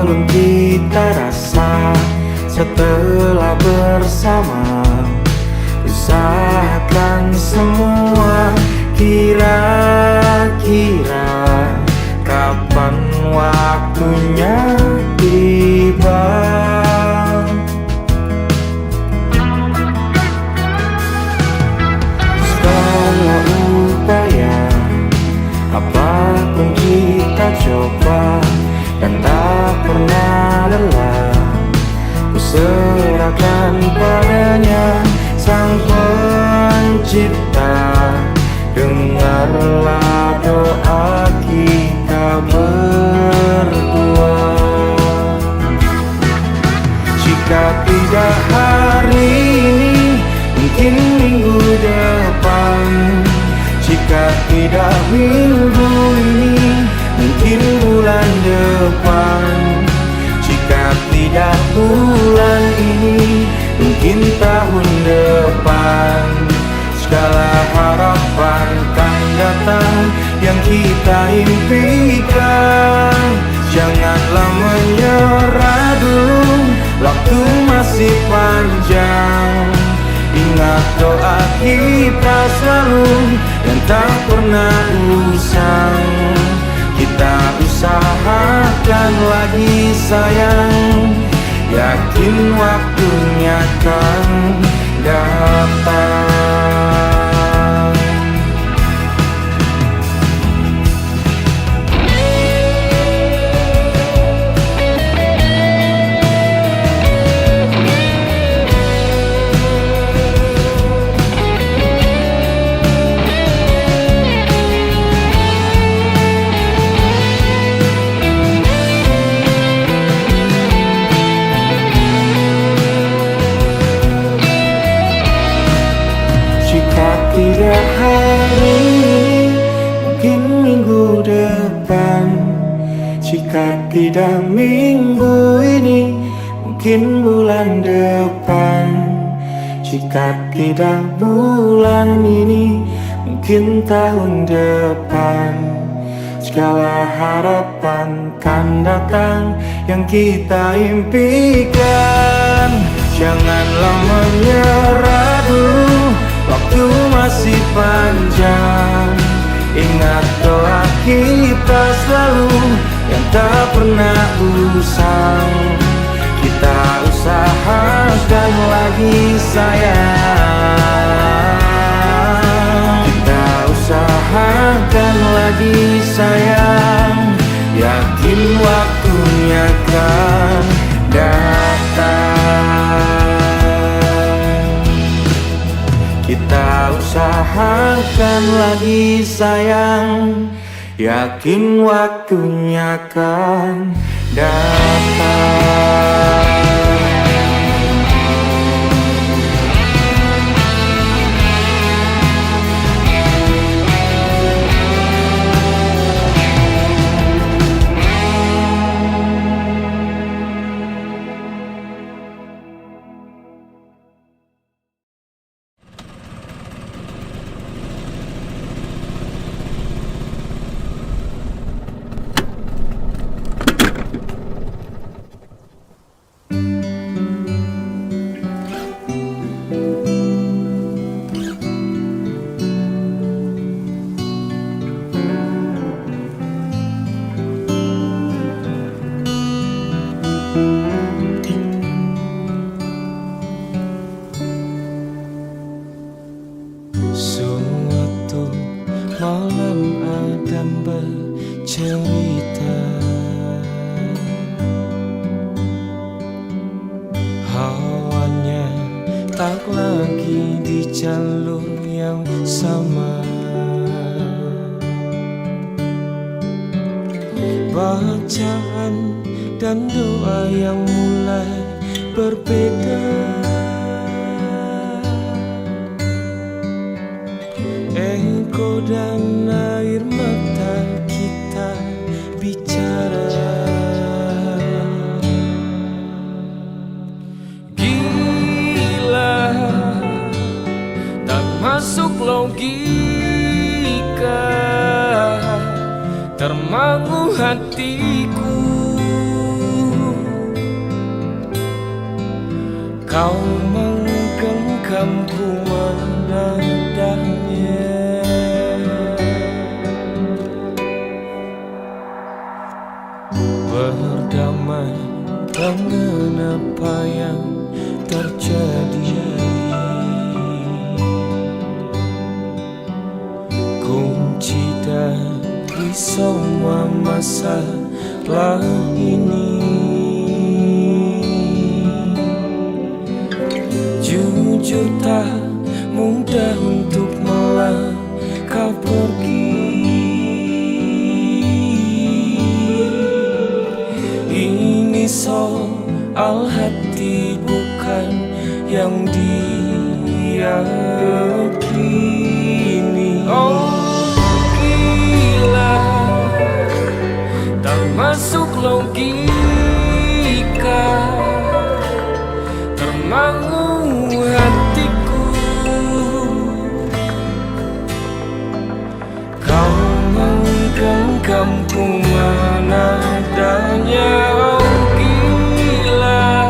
belum kita rasa. Setelah bersama usahakan semua. Kira-kira kapan waktunya tiba? Segala upaya, apapun kita coba, dan tak pernah lelah. Ku serahkan padanya, Sang Pencipta. Dengarlah doa kita berdua. Jika tidak hari ini, mungkin minggu depan. Jika tidak minggu ini, mungkin bulan depan. Jika tidak bulan ini, mungkin tahun depan. Segala harapan kan datang yang kita impikan. Janganlah menyerah dulu, waktu masih panjang. Ingat doa kita selalu yang tak pernah usang. Kita usahakan lagi sayang, yakin waktunya kan datang. Tidak hari ini, mungkin minggu depan. Jika tidak minggu ini, mungkin bulan depan. Jika tidak bulan ini, mungkin tahun depan. Segala harapan kan datang yang kita impikan. Janganlah menyerah dulu, waktu masih panjang. Ingat doa kita selalu yang tak pernah usang. Kita usahakan lagi sayang. Kita usahakan lagi sayang, yakin waktunya kan datang. Kita usahakan lagi sayang, yakin waktunya kan datang. cerita, hawanya tak lagi di jalur yang sama. Bacaan dan doa yang mulai berbeda. Engkau dan air mata kita bicara. Gila, tak masuk logika, termangu hatiku. Kau menggenggamku menadahnya. Berdamai dengan apa yang terjadi, kunci dari semua masalah ini. Jujur tak mudah untuk melangkah pergi. Ini soal hati bukan yang diyakini. Oh gila, tak masuk logika, termangu hatiku. Kau menggenggamku menadahnya. Oh gila,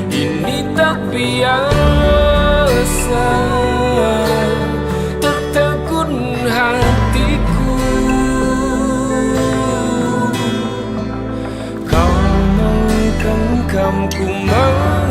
ini tak biasa, tertegun hatiku. Kau menggenggamku menadahnya.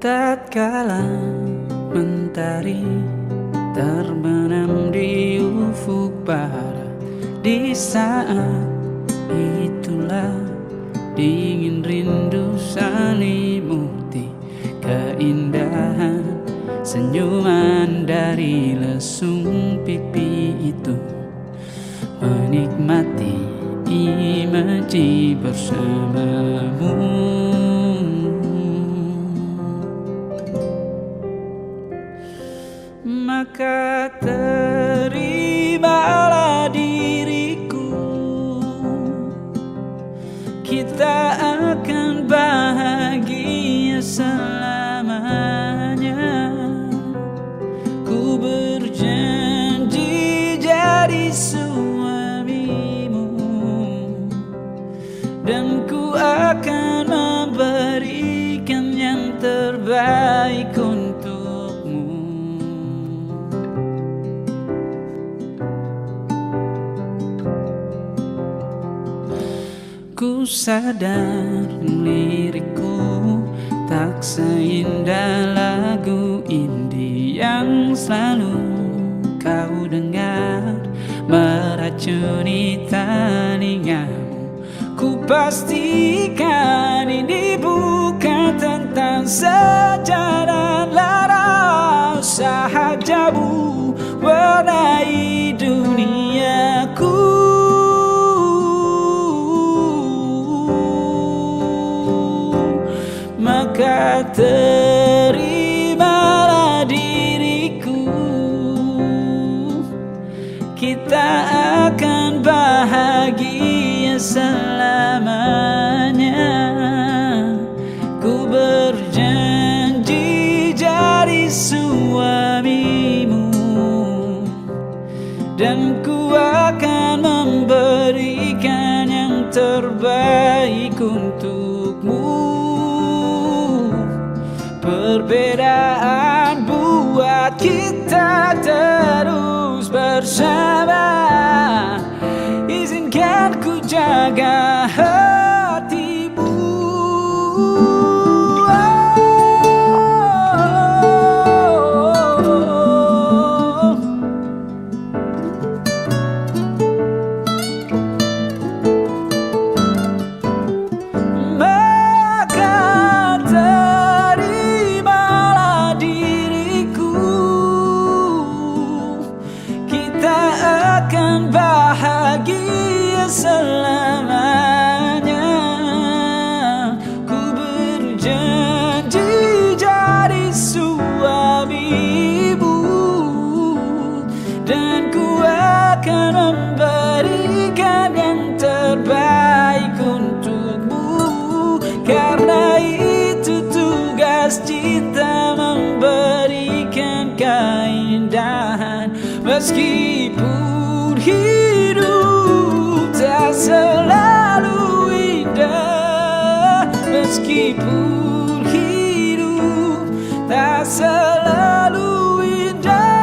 Tatkala mentari terbenam di ufuk barat, di saat itulah dingin rindu selimuti keindahan senyuman dari lesung pipi itu, menikmati imaji bersamamu. Maka terimalah diriku, kita akan bahagia selamanya. Ku berjanji jadi suamimu, dan ku akan memberikan yang terbaik untukmu. Ku sadar lirikku tak seindah lagu indie yang selalu kau dengar meracuni telingamu. Ku pastikan ini bukan tentang sejarah lara, sahajamu warnai duniaku. kita akan bahagia selamanya. Ku berjanji jadi suamimu, dan ku akan memberikan yang terbaik untukmu. Perbedaan buat kita terus bersama. Izinkan ku jaga hatimu. Bahagia selamanya. Ku berjanji jadi suamimu, dan ku akan memberikan yang terbaik untukmu. Karena itu tugas cinta, memberikan keindahan. Meskipun hidup tak selalu indah, meskipun hidup tak selalu indah.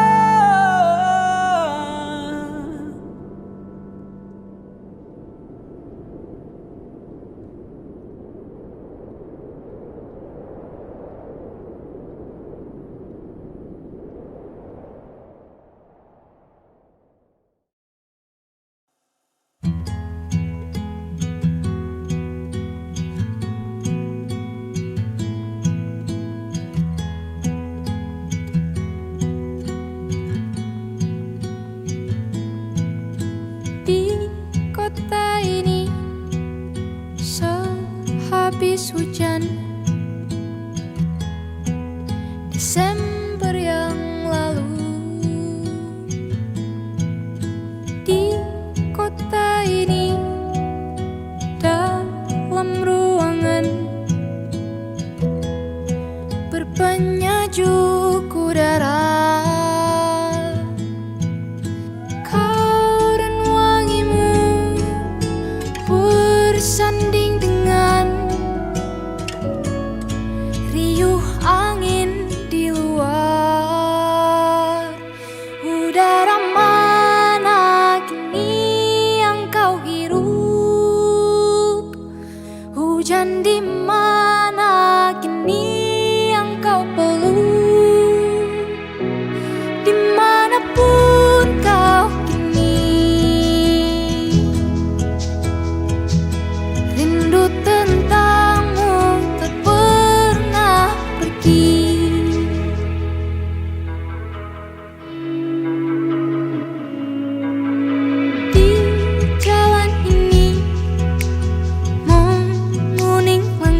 Di kota ini sehabis hujan Desember yang lalu, di kota ini dalam ruangan berbanyak udara. Bersanding dengan riuh angin di luar. Udara mana kini yang kau hirup? Hujan di mana kini yang kau peluk? Dimanapun kau tentangmu tak pernah pergi. Di jalan ini menguning langit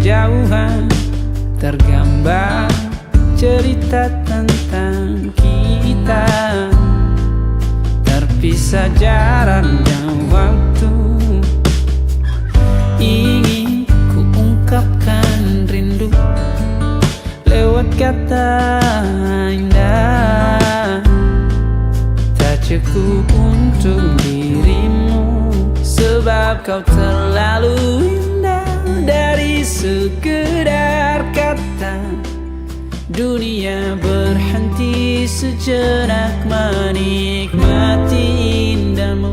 kejauhan tergambar cerita tentang kita, terpisah jarak dan waktu. Ingin ku ungkapkan rindu lewat kata indah, tak cukup untuk dirimu, sebab kau terlalu indah. Dari sekedar kata, dunia berhenti sejenak menikmati indahmu.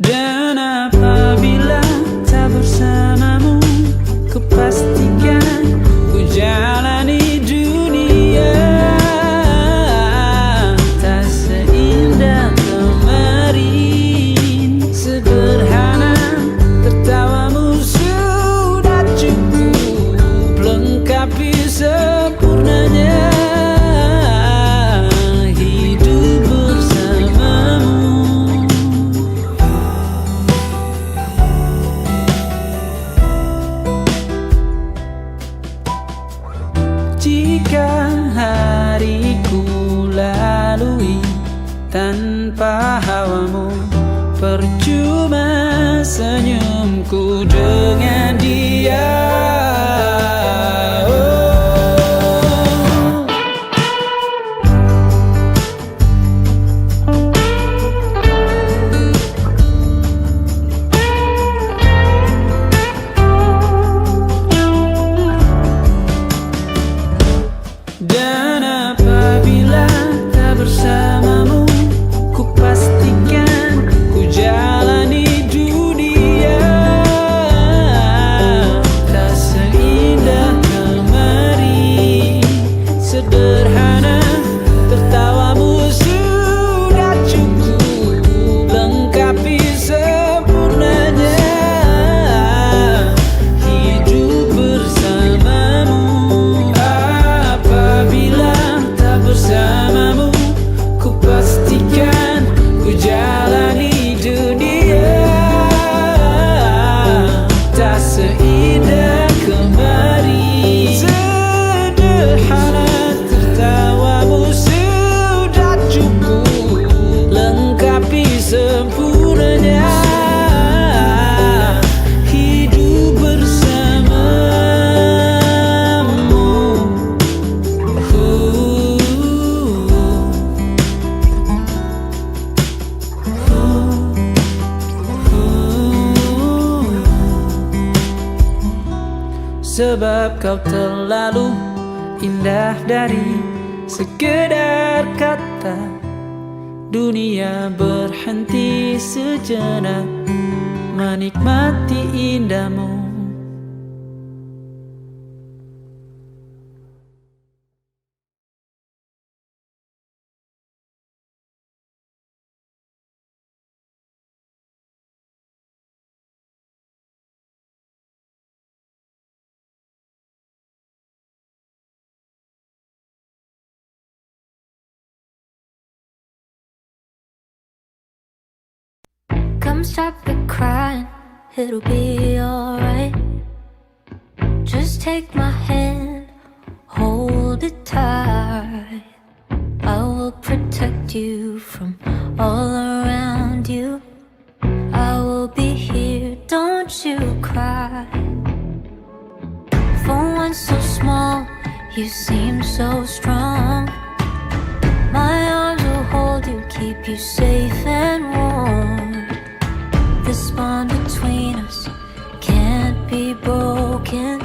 Dan apabila tak bersamamu, ku pastikan ku jalani dunia tak seindah kemarin. Sederhana, tertawamu sudah cukup lengkapi sempurnanya hidup bersamamu. Jika hariku lalui tanpa hawamu, percuma senyumku dengan dia. Dan apabila tak bersamamu, ku pastikan ku jalani dunia tak seindah kemarin. Sederhana, tertawamu sudah cukup lengkapi sempurnanya hidup bersamamu. Apabila tak bersamamu, ku pastikan ku jalani dunia tak seindah kemarin. Sederhana, tertawamu sudah cukup lengkapi sempurnanya hidup bersamamu. Sebab kau terlalu indah dari sekedar kata, dunia berhenti sejenak menikmati indahmu. Come stop the crying, it'll be alright. Just take my hand, hold it tight. I will protect you from all around you. I will be here, don't you cry. For one so small, you seem so strong. My arms will hold you, keep you safe and warm. This bond between us can't be broken.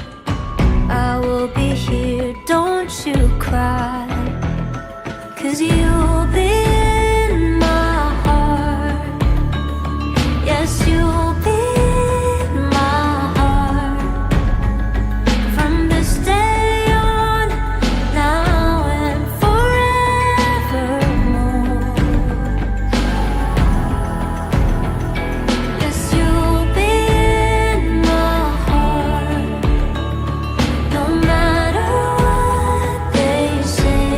I will be here, don't you cry. 'Cause you'll be in my heart. Yes, you'll be in my heart. From this day on, now and forevermore. Yes, you'll be in my heart. No matter what they say,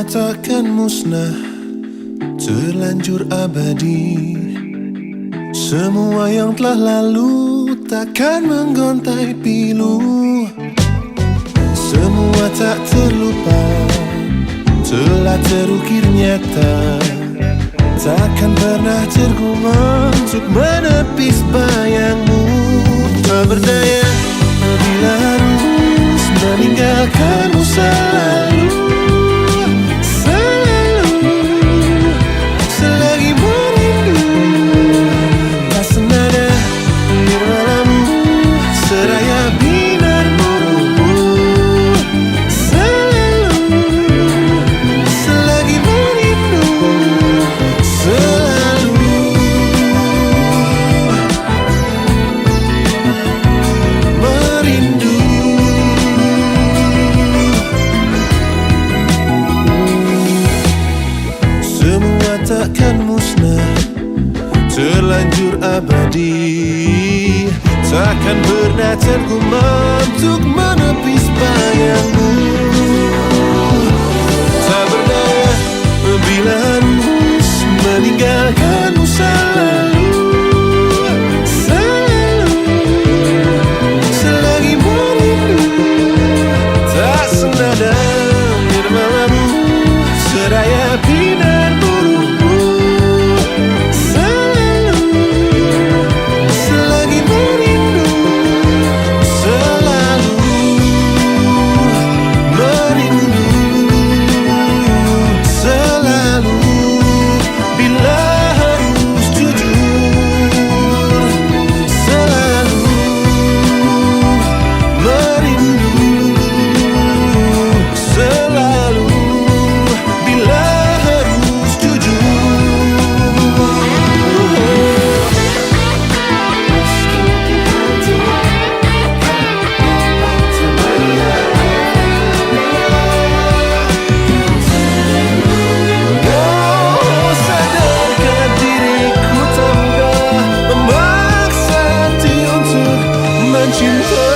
Semua takkan musnah, terlanjur abadi. Semua yang telah lalu takkan menggontai pilu. Semua tak terlupa, telah terukir nyata. Takkan pernah tergumam untuk menepis bayangmu. Tak berdaya bila harus meninggalkanmu selalu. Selalu, selagi merindu. Tak senada nirwalamu, seraya binarmu. Selalu, selagi merindu. Selalu merindu. Semua takkan musnah, terlanjur abadi. Takkan pernah tergumam untuk menepis bayangmu. Tak berdaya bila harus meninggalkanmu selalu. Selalu, selagi merindu. Tak senada nirwalamu, seraya binarmu. Selalu, selagi merindu. Selalu merindu. Selalu bila harus jujur. Selalu merindu. Selalu bila harus jujur. Oh, sadarkan diriku tak mudah memaksa hati untuk mencinta.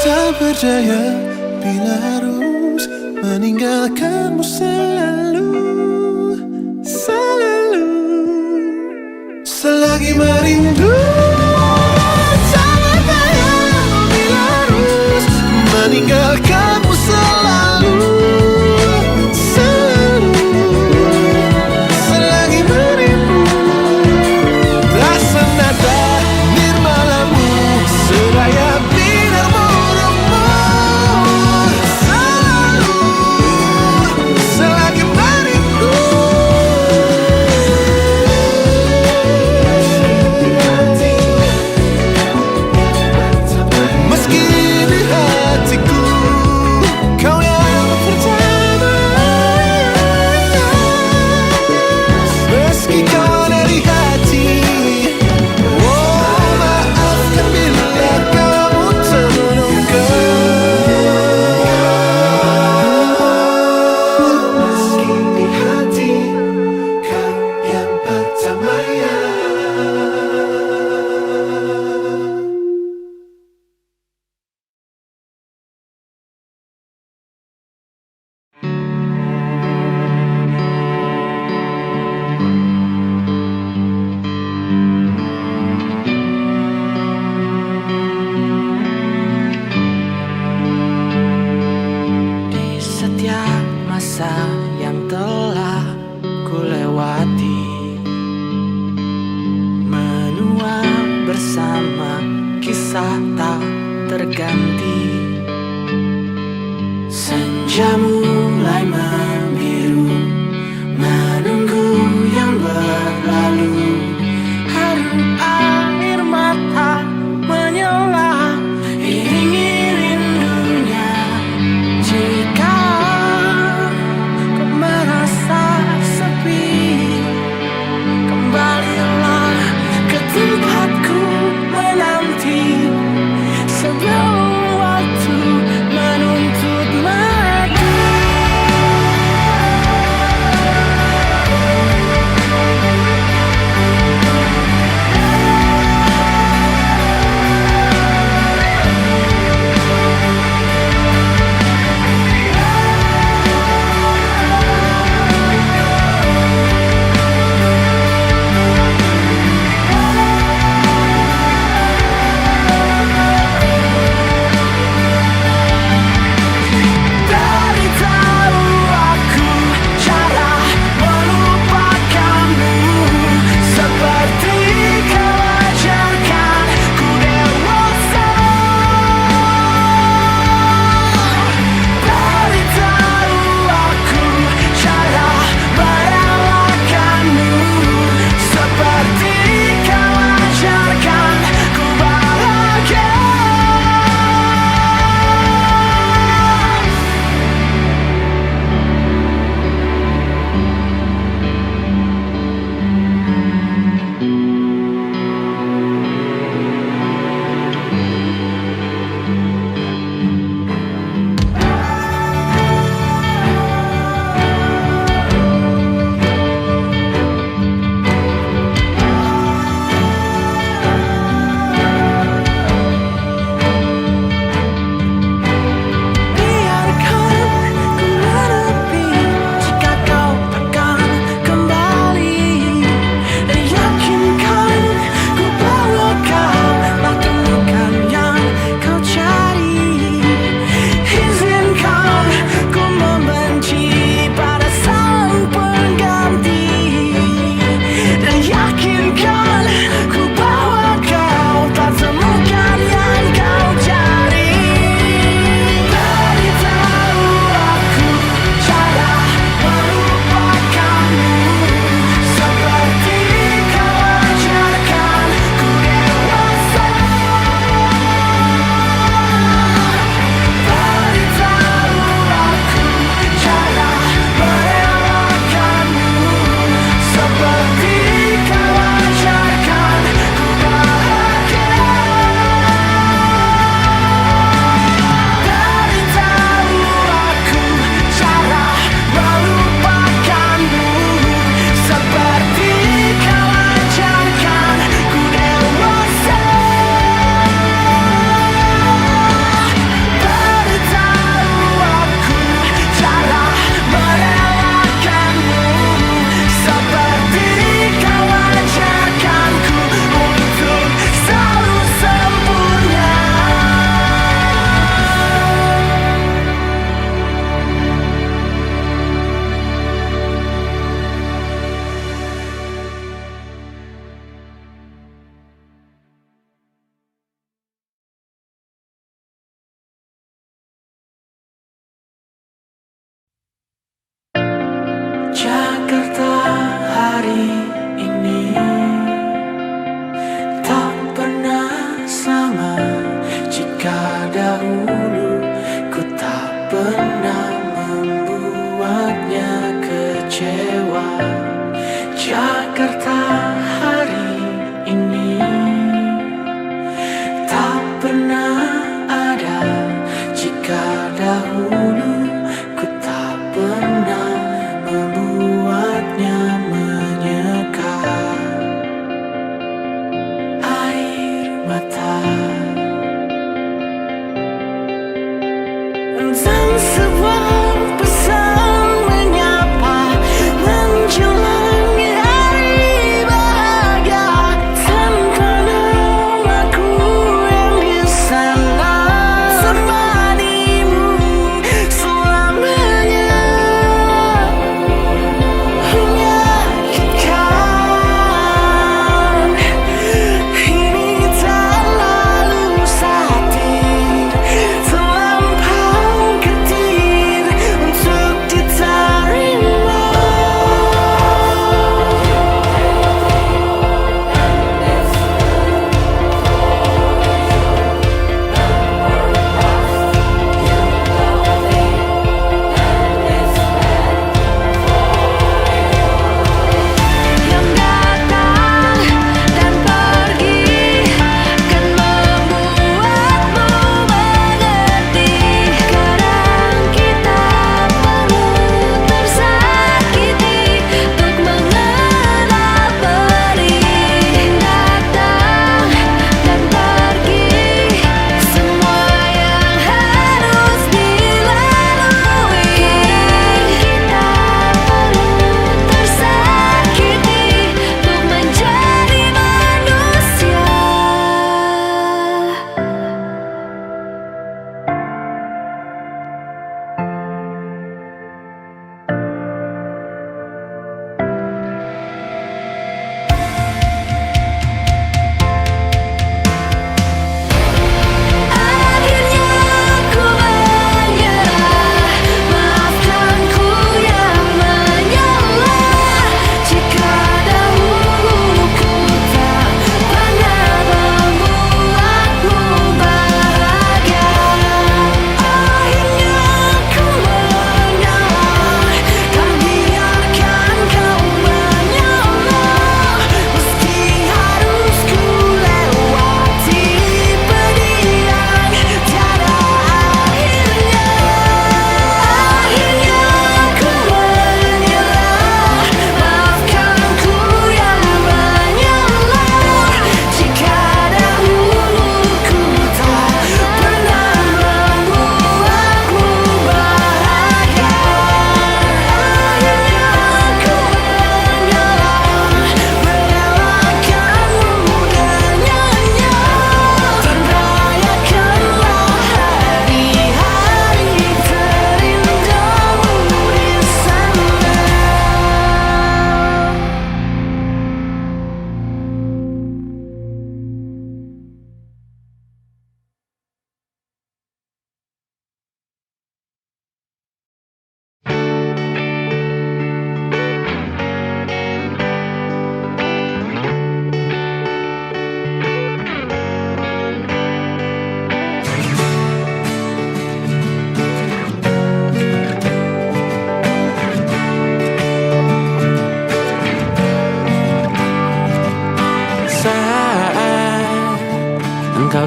Tak berdaya bila harus meninggalkanmu selalu. Selalu, selagi merindu. Tak berdaya bila harus meninggalkanmu selalu. Selalu, selagi merindu. Tak senada nirwalamu, seraya binarmu. Selalu, selagi merindu. Meski di hatiku kau yang pertama. Meski kau ada di hati. Oh, maafkan bila kamu terluka. Meski di hati kau yang pertama ya. Di setiap masa yang telah ku lewati, menua bersama kisah tak terganti. Senja mulai membiru, menunggu yang berlalu. Harum air mata menyala, iringi rindunya. Jika kau merasa sepi, kembalilah ke tempatku menanti. Sebelum waktu menuntut mereka.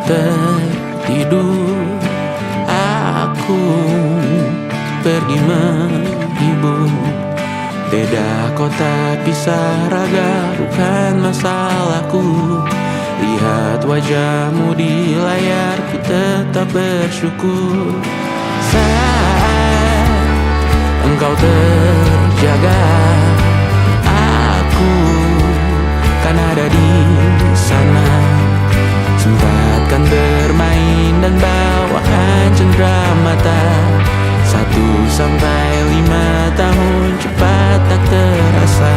tertidur, aku pergi menghibur. Beda kota pisah raga bukan masalahku. Lihat wajahmu di layar, ku tetap bersyukur. Saat engkau terjaga, aku kan ada di sana. Sempatkan bermain dan bawaan cendera mata. 1-5 tahun cepat tak terasa.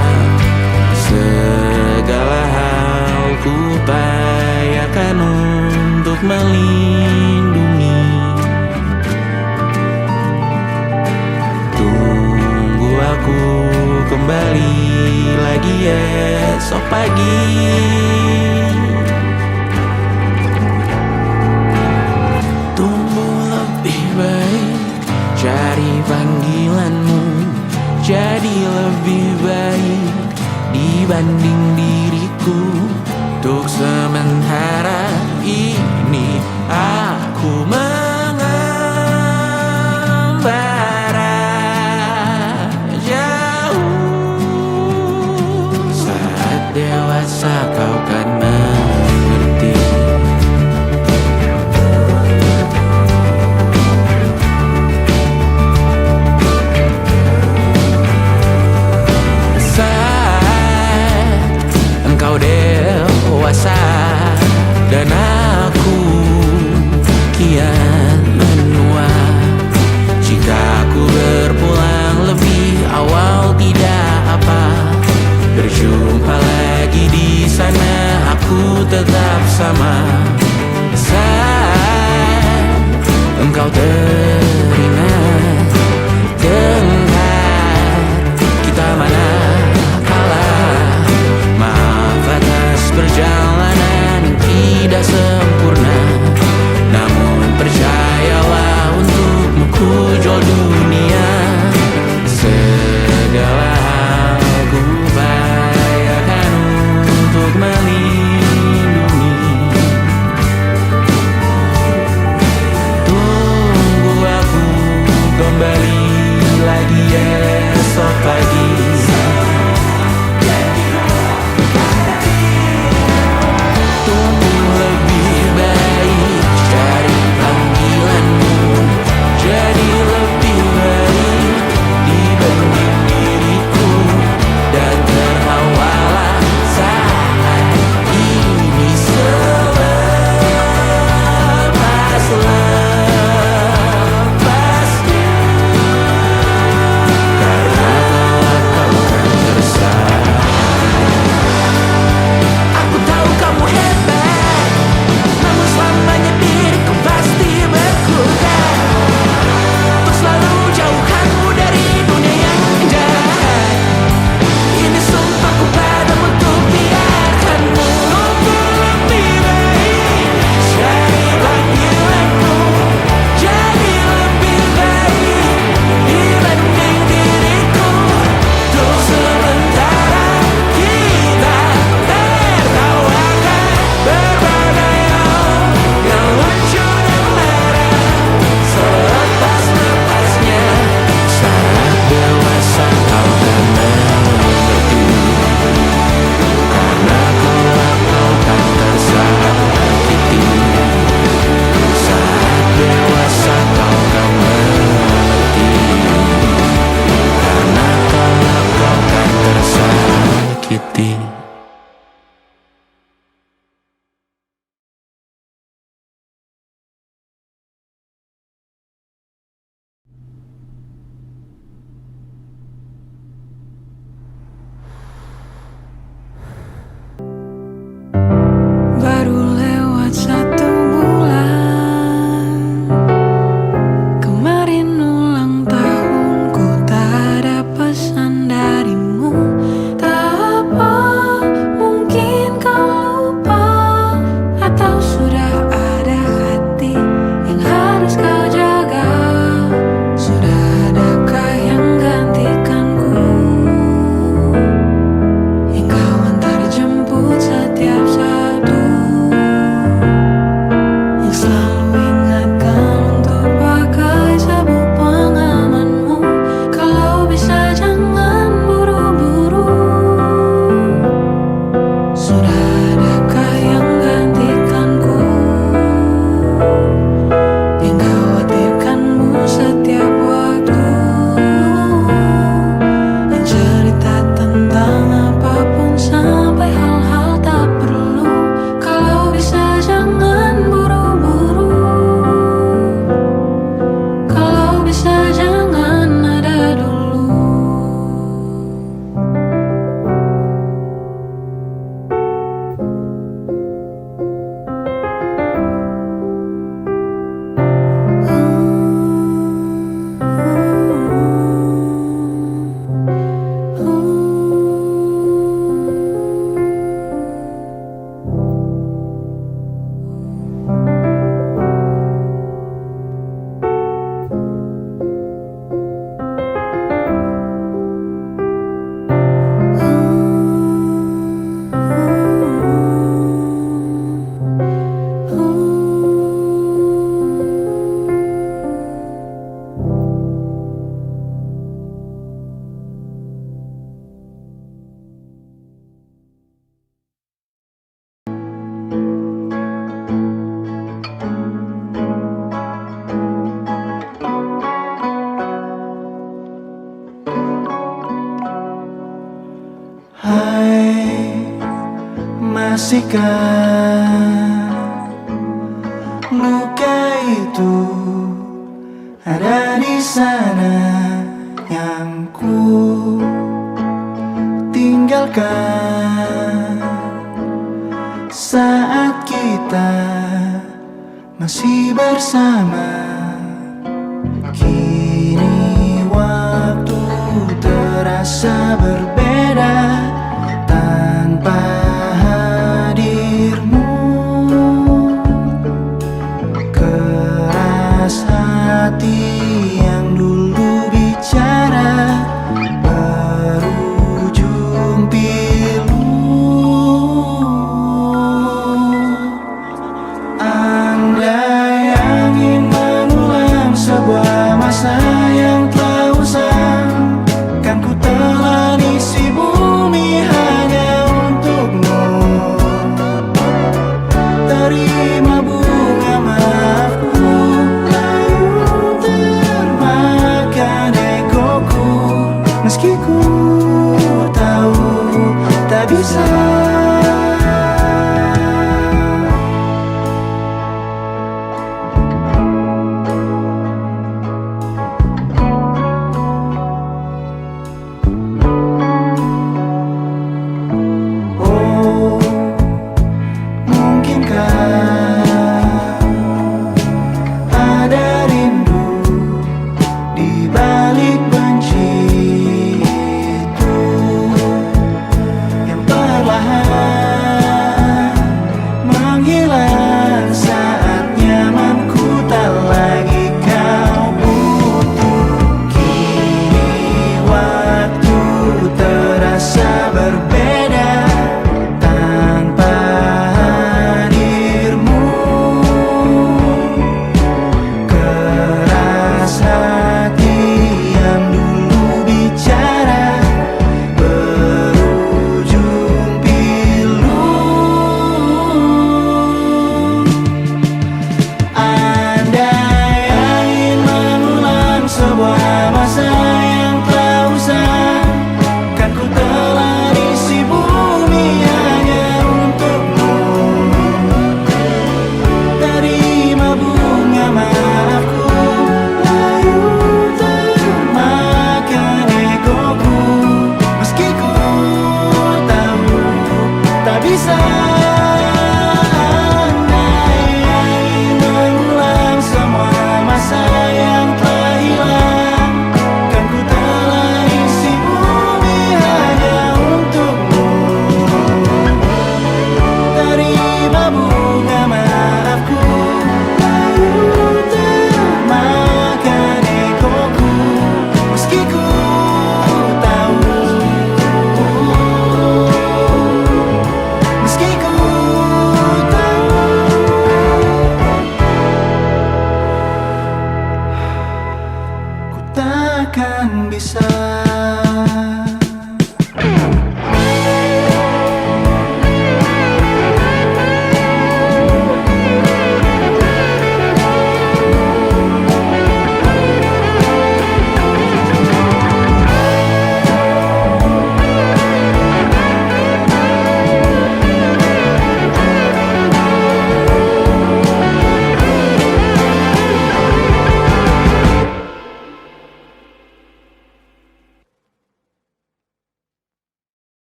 Segala hal ku upayakan untuk melindungi. Tunggu aku kembali lagi esok pagi. Tumbuh lebih baik, cari panggilanmu, jadi lebih baik dibanding diriku. Untuk sementara ini aku mengembara jauh. Saat dewasa kau kan mengerti. Engkau dewasa dan aku kian bersihkan luka itu ada di sana yang ku tinggalkan saat kita masih bersama. Kini waktu terasa berbeda tanpa hadirmu. Keras hati yang dulu bicara berujung pilu. Andai angin mengulang sebuah masa yang telah usang, kan ku telan isi bumi hanya untukmu. Terima bunga maafku, layu termakan egoku, meski ku tahu tak bisa. Oh, mungkinkah ada rindu di balik benci itu yang perlahan menghilang saat nyamanku tak lagi kau butuh. Kini waktu terasa berbeda tanpa hadirmu. Keras hati yang dulu bicara berujung pilu. Andai angin mengulang sebuah masa yang telah usang, kan ku telan isi bumi hanya untukmu. Terima bunga maafku, layu termakan egoku, meski ku tahu tak bisa. Andai angin mengulang semua masa yang telah hilang, kan ku telan isi bumi hanya untukmu. Terima bunga maafku, layu termakan egoku, meski ku tahu, meski ku tahu ku takkan bisa.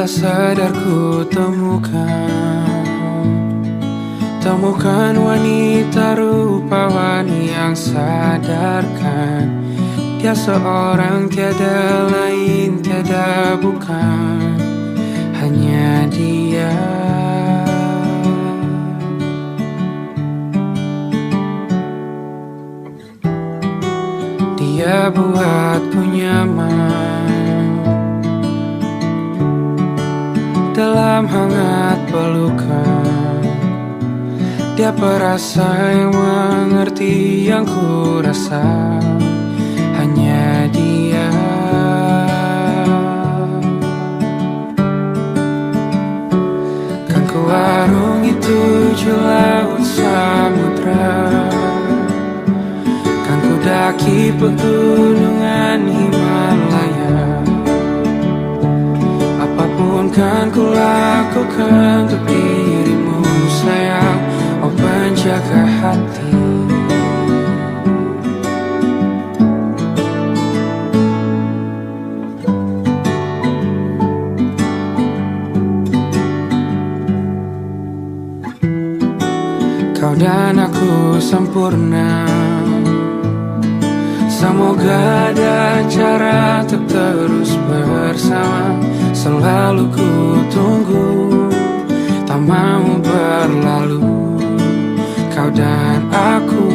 Tak sadar ku temukan wanita rupawan yang sadarkan dia seorang, tiada lain, tiada bukan, hanya dia. Dia buatku nyaman dalam hangat pelukan. Dia perasa yang mengerti yang ku rasa. Hanya dia. Kan ku warungi 7 laut samudra, kan ku daki pegunungan Himalaya. Apapun kan ku lakukan untuk dirimu sayang, oh penjaga hati. Kau dan aku sempurna. Semoga ada cara untuk terus bersama. Selalu ku tunggu, tak mau berlalu, kau dan aku.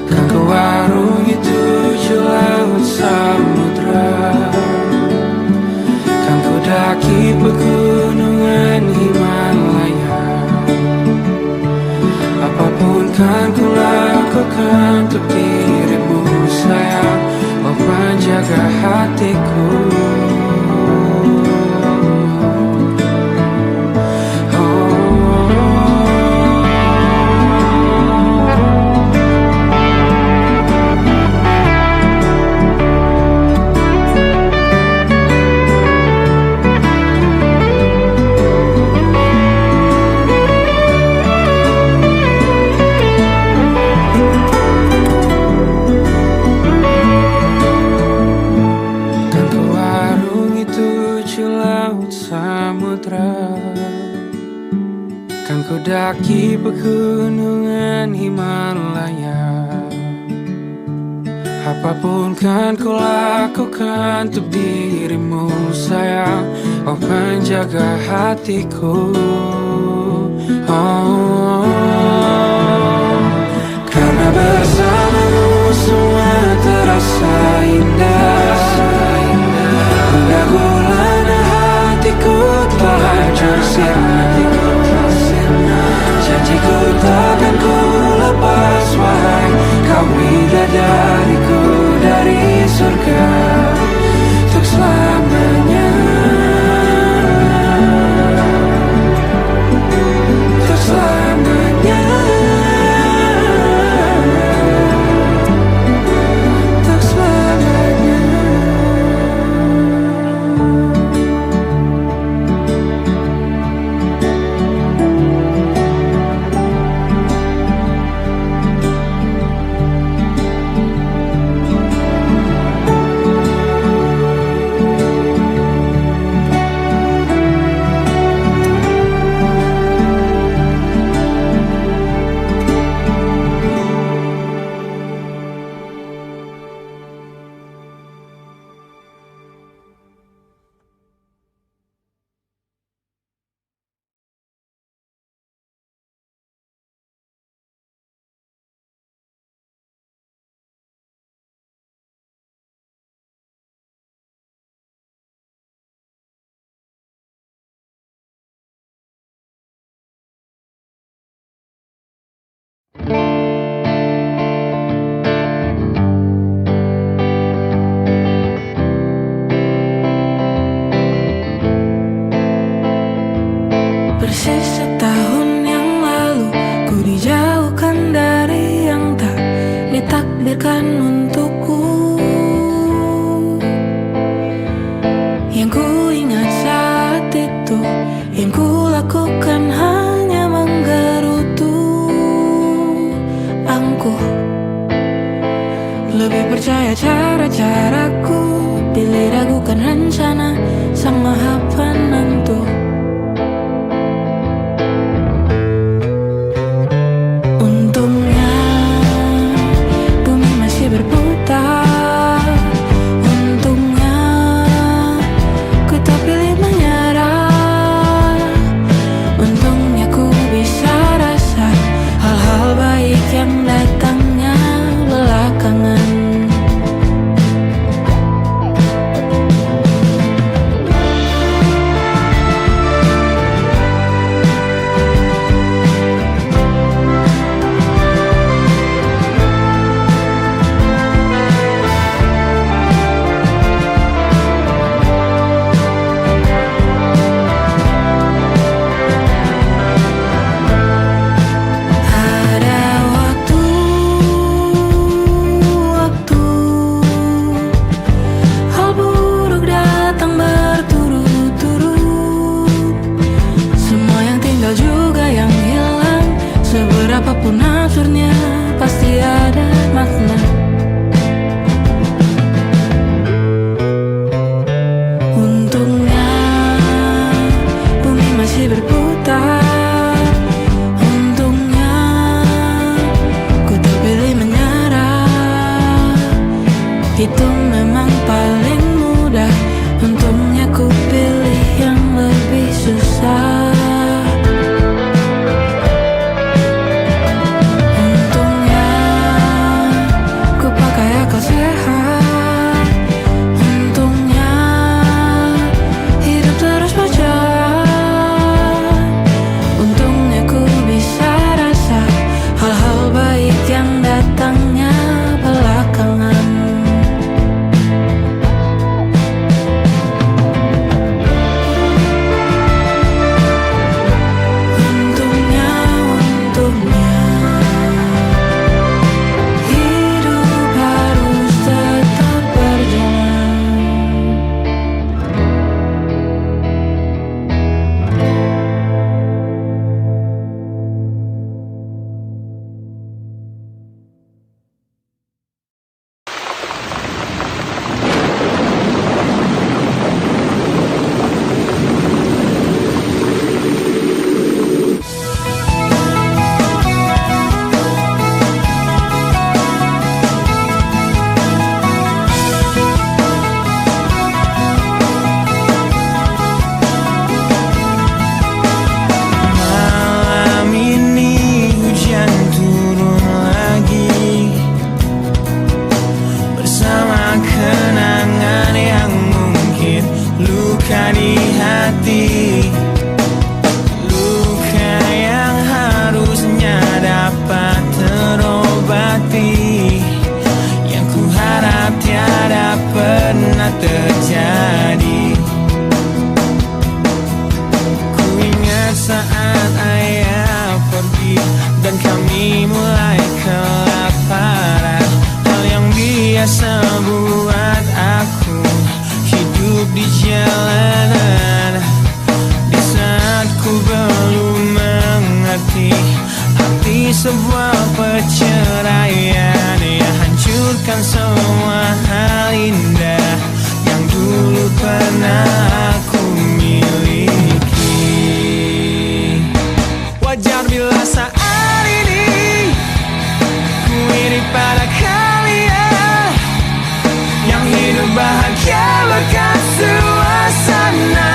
Kan ku warungi 7 laut samudra, kan ku daki pegunungan Himalaya. Apapun kan ku lakukan untuk dirimu sayang, oh penjaga hatiku. Kan ku daki pegunungan Himalaya. Apapun kan ku lakukan untuk dirimu sayang, oh penjaga hatiku. Oh, karena bersamamu semua terasa indah. Gundah gulana hatiku telah hancur sirna. Janjiku takkan ku lepas, wahai kau bidadariku dari surga untuk selamanya, untuk selamanya, untuk selamanya. Persis setahun yang lalu ku dijauhkan dari yang tak ditakdirkan untukku. Yang ku ingat saat itu, yang ku lakukan hanya menggerutu angkuh. Lebih percaya cara-caraku, pilih ragukan rencana Sang Maha Penentu. Untungnya bumi masih berputar. Untungnya ku tak pilih menyerah. Untungnya ku bisa rasa hal-hal hati, luka yang harusnya dapat terobati, yang ku harap tiada pernah terjadi. Ku ingat saat ayah pergi dan kami mulai kelaparan, hal yang biasa buat aku hidup di jalanan. Di saat ku belum mengerti arti sebuah perceraian yang hancurkan semua hal indah yang dulu pernah aku miliki. Wajar bila saat ini ku iri pada kalian yang hidup bahagia berkat suasana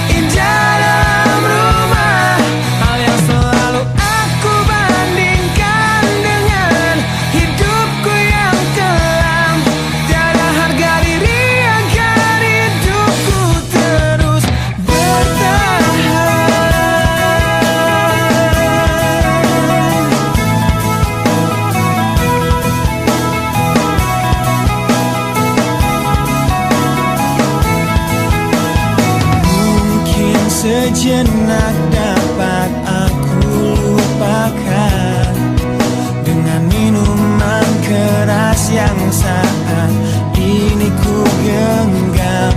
indah dalam rumah. Hal yang selalu aku bandingkan dengan hidupku yang kelam. Tiada harga diri agar hidupku terus bertahan. Mungkin sejenak dapat aku lupakan dengan minuman keras yang saat ini ku genggam,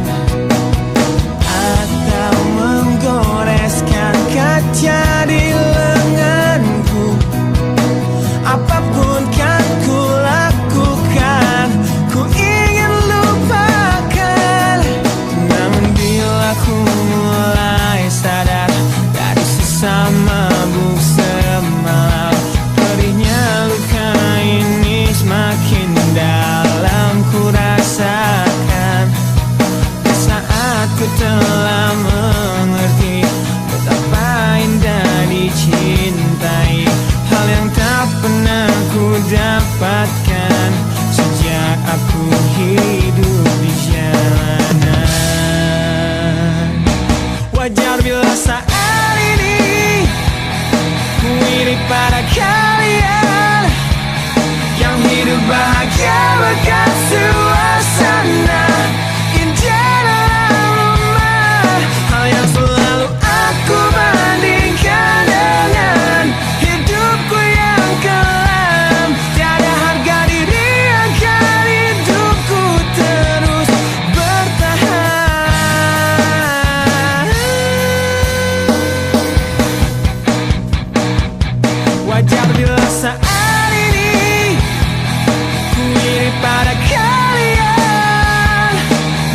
atau menggoreskan kaca di lenganku. Apapun kan ku lakukan, ku ingin lupakan. Namun bila ku mulai sadar dari sisa mabuk semalam, perihnya luka ini semakin dalam ku rasakan. Di saat ku telah mengerti betapa indah dicintai, hal yang tak pernah ku dapatkan sejak aku hidup di jalanan. Wajar bila saat ini ku iri pada kalian yang hidup bahagia berkat suasana indah dalam rumah. Hal yang selalu aku bandingkan dengan hidupku yang kelam. Tiada harga diri agar hidupku terus bertahan. Wajar bila saat ini ku iri pada kalian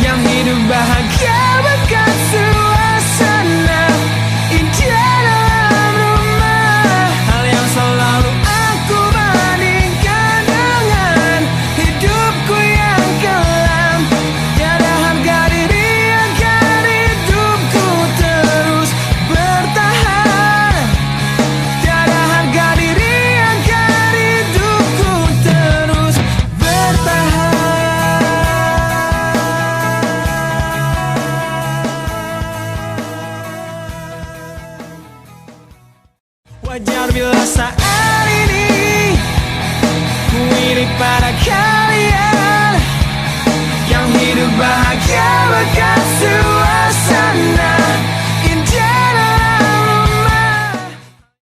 yang hidup bahagia berkat suasana indah dalam rumah. Hal yang selalu aku bandingkan dengan hidupku yang kelam. Tiada harga diri agar hidupku terus bertahan. Tiada harga diri agar hidupku terus bertahan. Wajar bila saat ini ku iri pada